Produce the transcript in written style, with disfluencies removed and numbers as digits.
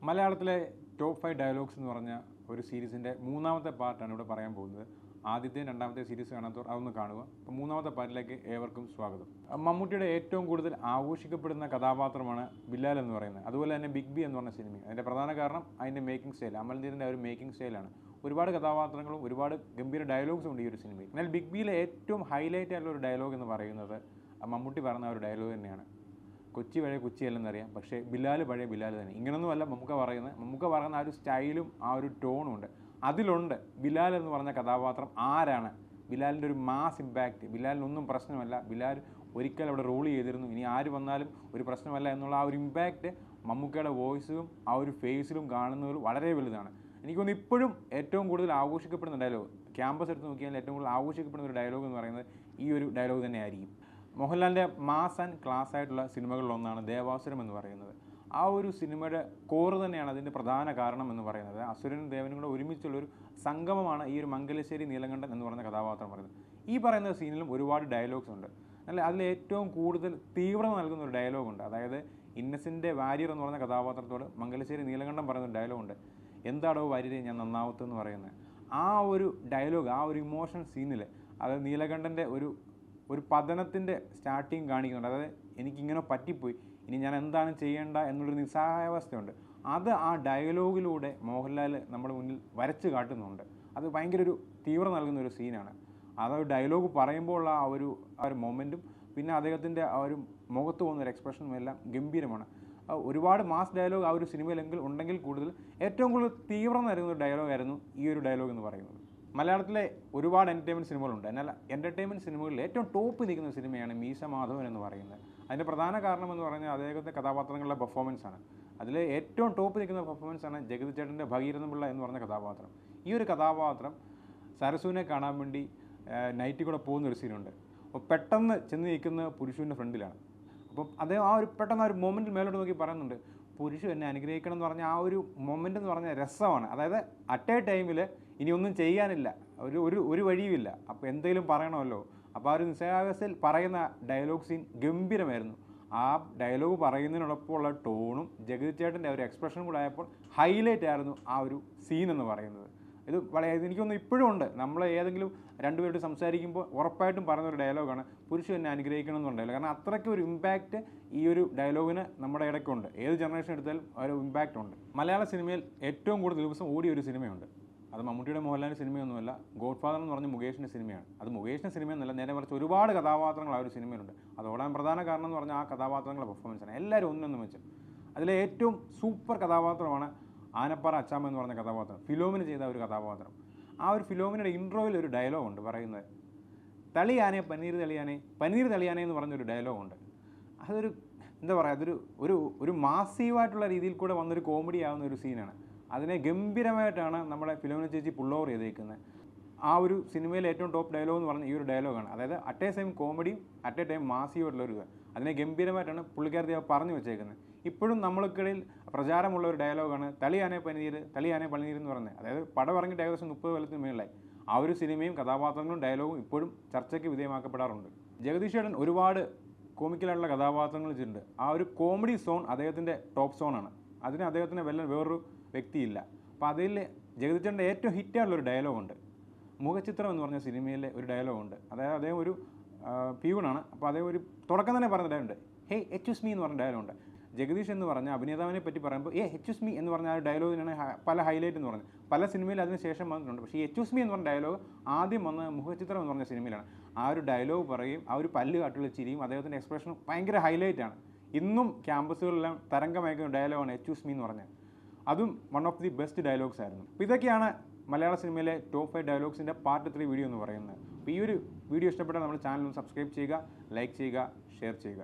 മലയാളത്തിലെ top 5 dialogues എന്ന് പറഞ്ഞ ഒരു സീരീസിൻ്റെ മൂന്നാമത്തെ പാർട്ടാണ് ഇവിടെ പറയാൻ പോകുന്നത്. ആദ്യത്തെയും രണ്ടാമത്തെ സീരീസ് കാണാത്തവർ അതൊന്ന് കാണുക. അപ്പോൾ മൂന്നാമത്തെ പാർട്ടിലേക്ക് ഏവർക്കും സ്വാഗതം. മമ്മൂട്ടിയുടെ ഏറ്റവും കൂടുതൽ ആഘോഷിക്കപ്പെടുന്ന കഥാപാത്രമാണ് ബിലാൽ എന്ന് പറയുന്നത്. അതുപോലെ തന്നെ ബിഗ് ബി എന്ന് പറഞ്ഞ സിനിമ. അതിൻ്റെ പ്രധാന കാരണം അതിൻ്റെ മേക്കിംഗ് സ്റ്റൈൽ, അമൽനീറിൻ്റെ ഒരു മേക്കിംഗ് സ്റ്റൈലാണ്. ഒരുപാട് കഥാപാത്രങ്ങളും ഒരുപാട് ഗംഭീര ഡയലോഗ്സും ഉണ്ട് ഈ ഒരു സിനിമയിൽ. എന്നാൽ ബിഗ് ബിയിലെ ഏറ്റവും ഹൈലൈറ്റ് ആയിട്ടുള്ള ഒരു ഡയലോഗ് എന്ന് പറയുന്നത് മമ്മൂട്ടി പറഞ്ഞ ഒരു ഡയലോഗ് തന്നെയാണ്. കൊച്ചി പഴയ കൊച്ചിയല്ലെന്നറിയാം, പക്ഷേ ബിലാൽ പഴയ ബിലാൽ തന്നെ. ഇങ്ങനൊന്നുമല്ല മമ്മൂക്ക പറയുന്ന ആ ഒരു സ്റ്റൈലും ആ ഒരു ടോണും ഉണ്ട്. അതിലുണ്ട് ബിലാൽ എന്ന് പറഞ്ഞ കഥാപാത്രം ആരാണ്, ബിലാലിൻ്റെ ഒരു മാസ് ഇമ്പാക്റ്റ്. ബിലാലിനൊന്നും പ്രശ്നമല്ല, ബിലാൽ ഒരിക്കൽ അവിടെ റോൾ ചെയ്തിരുന്നു, ഇനി ആര് വന്നാലും ഒരു പ്രശ്നമല്ല എന്നുള്ള ആ ഒരു ഇമ്പാക്റ്റ് മമ്മൂക്കയുടെ വോയിസിലും ആ ഒരു ഫേസിലും കാണുന്നതിൽ വളരെ വലുതാണ്. എനിക്കൊന്ന് ഇപ്പോഴും ഏറ്റവും കൂടുതൽ ആഘോഷിക്കപ്പെടുന്ന ഡയലോഗ്, ക്യാമ്പസ് എടുത്ത് നോക്കിയാൽ ഏറ്റവും കൂടുതൽ ആഘോഷിക്കപ്പെടുന്ന ഒരു ഡയലോഗ് എന്ന് പറയുന്നത് ഈ ഒരു ഡയലോഗ് തന്നെയായിരിക്കും. മോഹൻലാലിൻ്റെ മാസ് ആൻഡ് ക്ലാസ് ആയിട്ടുള്ള സിനിമകളിലൊന്നാണ് ദേവാസുരം എന്ന് പറയുന്നത്. ആ ഒരു സിനിമയുടെ കോറ് തന്നെയാണ് അതിൻ്റെ പ്രധാന കാരണം എന്ന് പറയുന്നത്. അസുരനും ദേവനും കൂടെ ഒരുമിച്ചുള്ളൊരു സംഗമമാണ് ഈ ഒരു മംഗലശ്ശേരി നീലകണ്ഠൻ എന്ന് പറയുന്ന കഥാപാത്രം പറയുന്നത്. ഈ പറയുന്ന സീനിലും ഒരുപാട് ഡയലോഗ്സ് ഉണ്ട്. അല്ല, അതിൽ ഏറ്റവും കൂടുതൽ തീവ്രത നൽകുന്ന ഒരു ഡയലോഗുണ്ട്. അതായത് ഇന്നസെൻ്റ് വാര്യർ എന്ന് പറയുന്ന കഥാപാത്രത്തോട് മംഗലശ്ശേരി നീലകണ്ഠൻ പറയുന്ന ഒരു ഡയലോഗുണ്ട്, എന്താടോ വാര്യരെ ഞാൻ നന്നാവത്തെന്ന് പറയുന്നത്. ആ ഒരു ഡയലോഗ്, ആ ഒരു ഇമോഷണൽ സീനിൽ അതായത് നീലകണ്ഠൻ്റെ ഒരു പതനത്തിൻ്റെ സ്റ്റാർട്ടിങ് കാണിക്കുന്നുണ്ട്. അതായത് എനിക്കിങ്ങനെ പറ്റിപ്പോയി, ഇനി ഞാൻ എന്താണ് ചെയ്യേണ്ട എന്നുള്ളൊരു നിസ്സഹായാവസ്ഥയുണ്ട്. അത് ആ ഡയലോഗിലൂടെ മോഹൻലാൽ നമ്മുടെ മുന്നിൽ വരച്ച് കാട്ടുന്നുണ്ട്. അത് ഭയങ്കര ഒരു തീവ്രത നൽകുന്ന ഒരു സീനാണ്. അത് ഡയലോഗ് പറയുമ്പോൾ ആ ഒരു മൊമെൻറ്റും പിന്നെ അദ്ദേഹത്തിൻ്റെ ആ ഒരു മുഖത്ത് പോകുന്ന ഒരു എക്സ്പ്രഷനും എല്ലാം ഗംഭീരമാണ്. ഒരുപാട് മാസ് ഡയലോഗ് ആ ഒരു സിനിമയിലെങ്കിൽ ഉണ്ടെങ്കിൽ കൂടുതൽ ഏറ്റവും കൂടുതൽ തീവ്രത നൽകുന്ന ഒരു ഡയലോഗായിരുന്നു ഈ ഒരു ഡയലോഗ് എന്ന് പറയുന്നത്. മലയാളത്തിലെ ഒരുപാട് എൻ്റർടൈൻമെൻറ്റ് സിനിമകളുണ്ട്. എന്നാൽ എൻ്റർടൈൻമെൻറ്റ് സിനിമകളിൽ ഏറ്റവും ടോപ്പ് നിൽക്കുന്ന സിനിമയാണ് മീശ മാധവൻ എന്ന് പറയുന്നത്. അതിൻ്റെ പ്രധാന കാരണം എന്ന് പറഞ്ഞാൽ അദ്ദേഹത്തെ കഥാപാത്രങ്ങളുടെ പെർഫോമൻസാണ്. അതിൽ ഏറ്റവും ടോപ്പ് നിൽക്കുന്ന പെർഫോമൻസാണ് ജഗതി ചേട്ടൻ്റെ ഭഗീരഥൻ പിള്ള എന്ന് പറഞ്ഞ കഥാപാത്രം. ഈ ഒരു കഥാപാത്രം സരസുവിനെ കാണാൻ വേണ്ടി നൈറ്റിൽ കൂടെ പോകുന്നൊരു സീനുണ്ട്. അപ്പോൾ പെട്ടെന്ന് ചെന്ന് നിൽക്കുന്ന പുരുഷൻ്റെ ഫ്രണ്ടിലാണ്. അപ്പം അദ്ദേഹം ആ ഒരു പെട്ടെന്ന് ആ ഒരു മൊമെൻറ്റിൽ മേലോട്ട് നോക്കി പറയുന്നുണ്ട്, പുരുഷൻ എന്നെ അനുഗ്രഹിക്കണം എന്ന് പറഞ്ഞ ആ ഒരു മൊമെൻ്റ് എന്ന് പറഞ്ഞാൽ രസമാണ്. അതായത് അറ്റ് എ ടൈമിൽ ഇനി ഒന്നും ചെയ്യാനില്ല, ഒരു വഴിയുമില്ല, അപ്പോൾ എന്തെങ്കിലും പറയണമല്ലോ. അപ്പോൾ ആ ഒരു നിസ്സഹായാവസ്ഥയിൽ പറയുന്ന ഡയലോഗ് സീൻ ഗംഭീരമായിരുന്നു. ആ ഡയലോഗ് പറയുന്നതിനോടൊപ്പമുള്ള ടോണും ജഗതി ചേട്ടൻ്റെ ഒരു എക്സ്പ്രഷനും കൂടെ ആയപ്പോൾ ഹൈലൈറ്റ് ആയിരുന്നു ആ ഒരു സീൻ എന്ന് പറയുന്നത്. ഇത് എനിക്കൊന്നും ഇപ്പോഴും ഉണ്ട്. നമ്മൾ ഏതെങ്കിലും രണ്ടുപേരോട് സംസാരിക്കുമ്പോൾ ഉറപ്പായിട്ടും പറയുന്നൊരു ഡയലോഗാണ് പുരുഷൻ എന്നെ അനുഗ്രഹിക്കണം എന്നുള്ള ഡയലോഗ്. കാരണം അത്രയ്ക്ക് ഒരു ഇമ്പാക്റ്റ് ഈ ഒരു ഡയലോഗിന് നമ്മുടെ ഇടയ്ക്കുണ്ട്. ഏത് ജനറേഷൻ എടുത്താലും ഒരു ഇമ്പാക്റ്റ് ഉണ്ട്. മലയാള സിനിമയിൽ ഏറ്റവും കൂടുതൽ ദിവസം ഓടിയ ഒരു സിനിമയുണ്ട്. അത് മമ്മൂട്ടിയുടെ മോഹൻലാലിൻ്റെ സിനിമയൊന്നുമല്ല, ഗോഡ് ഫാദർ എന്ന് പറഞ്ഞ മുകേഷിൻ്റെ സിനിമയാണ്. അത് മുകേഷിൻ്റെ സിനിമയെന്നല്ല, നേരെ മറിച്ച് ഒരുപാട് കഥാപാത്രങ്ങൾ ആ ഒരു സിനിമയിലുണ്ട്. അത് ഓടാൻ പ്രധാന കാരണം എന്ന് പറഞ്ഞാൽ ആ കഥാപാത്രങ്ങളുടെ പെർഫോമൻസാണ്. എല്ലാവരും ഒന്നൊന്നും വെച്ച് അതിലെ ഏറ്റവും സൂപ്പർ കഥാപാത്രമാണ് ആനപ്പാറ അച്ചാമ്മ എന്ന് പറഞ്ഞ കഥാപാത്രം, ഫിലോമിന ചെയ്ത ഒരു കഥാപാത്രം. ആ ഒരു ഫിലോമിനയുടെ ഇൻട്രോയിൽ ഒരു ഡയലോഗുണ്ട് പറയുന്നത്, തളിയാനെ പനീർ തളിയാനെ എന്ന് പറഞ്ഞൊരു ഡയലോഗുണ്ട്. അതൊരു എന്താ പറയുക, അതൊരു ഒരു മാസീവായിട്ടുള്ള രീതിയിൽ കൂടെ വന്നൊരു കോമഡി ആവുന്ന ഒരു സീനാണ്. അതിനെ ഗംഭീരമായിട്ടാണ് നമ്മുടെ ഫിലോമിന ചേച്ചി പുൾ ഓവർ ചെയ്തേക്കുന്നത്. ആ ഒരു സിനിമയിലെ ഏറ്റവും ടോപ്പ് ഡയലോഗ് എന്ന് പറഞ്ഞാൽ ഈ ഒരു ഡയലോഗാണ്. അതായത് അറ്റ് എ ടൈം കോമഡിയും അറ്റ് എ ടൈം മാസീവായിട്ടുള്ളൊരു ഇത്. അതിനെ ഗംഭീരമായിട്ടാണ് പുള്ളിക്കാരത്തി പറഞ്ഞു വെച്ചേക്കുന്നത്. ഇപ്പോഴും നമ്മൾക്കിടയിൽ പ്രചാരമുള്ള ഒരു ഡയലോഗാണ് തളിയാനെ പനീർ എന്ന് പറയുന്നത്. അതായത് പടം ഇറങ്ങിയിട്ട് ഏകദേശം 30 കൊല്ലത്തിന് മേളിലായി. ആ ഒരു സിനിമയും കഥാപാത്രങ്ങളും ഡയലോഗും ഇപ്പോഴും ചർച്ചയ്ക്ക് വിധേയമാക്കപ്പെടാറുണ്ട്. ജഗദീഷ് ചേട്ടൻ ഒരുപാട് കോമിക്കലായിട്ടുള്ള കഥാപാത്രങ്ങൾ ചെയ്തിട്ടുണ്ട്. ആ ഒരു കോമഡി സോൺ അദ്ദേഹത്തിൻ്റെ ടോപ്പ് സോണാണ്. അതിന് അദ്ദേഹത്തിന് വേറൊരു വ്യക്തിയില്ല. അപ്പോൾ അതിൽ ജഗദീഷ് ചേട്ടൻ്റെ ഏറ്റവും ഹിറ്റായിട്ടുള്ളൊരു ഡയലോഗുണ്ട്. മുഖചിത്രം എന്ന് പറഞ്ഞ സിനിമയിലെ ഒരു ഡയലോഗുണ്ട്. അതായത് അദ്ദേഹം ഒരു പ്യൂണാണ്. അപ്പോൾ അദ്ദേഹം ഒരു തുടക്കം തന്നെ പറഞ്ഞ ഡയലോഗുണ്ട്, ഹേ എച്ച് മീ എന്ന് പറഞ്ഞ ഡയലോഗുണ്ട്. ജഗദീഷ് എന്ന് പറഞ്ഞ അഭിനേതാവിനെ പറ്റി പറയുമ്പോൾ എച്ച് മീ എന്ന് പറഞ്ഞ ആ ഡയലോഗിനാണ് പല ഹൈലൈറ്റ് എന്ന് പറഞ്ഞത്. പല സിനിമയിൽ അതിന് ശേഷം വന്നിട്ടുണ്ട്. പക്ഷേ എച്ച് മീ എന്ന് പറഞ്ഞ ഡയലോഗ് ആദ്യം വന്ന മുഖചിത്രം എന്ന് പറഞ്ഞ സിനിമയിലാണ്. ആ ഒരു ഡയലോഗ് പറയും, ആ ഒരു പല്ല് കാട്ടുള്ള ചിരിയും അദ്ദേഹത്തിൻ്റെ എക്സ്പ്രഷനും ഭയങ്കര ഹൈലൈറ്റാണ്. ഇന്നും ക്യാമ്പസുകളിലെല്ലാം തരംഗമയക്കുന്ന ഡയലോഗാണ് എച്ച് മീ എന്ന് പറഞ്ഞത്. അതും one of the best dialogues ആയിരുന്നു. അപ്പോൾ ഇതൊക്കെയാണ് മലയാള സിനിമയിലെ ടോപ്പ് 5 ഡയലോഗ്സിൻ്റെ പാർട്ട് 3 വീഡിയോ എന്ന് പറയുന്നത്. അപ്പോൾ ഈ ഒരു വീഡിയോ ഇഷ്ടപ്പെട്ടാൽ നമ്മുടെ ചാനൽ ഒന്ന് സബ്സ്ക്രൈബ് ചെയ്യുക, ലൈക്ക് ചെയ്യുക, ഷെയർ ചെയ്യുക.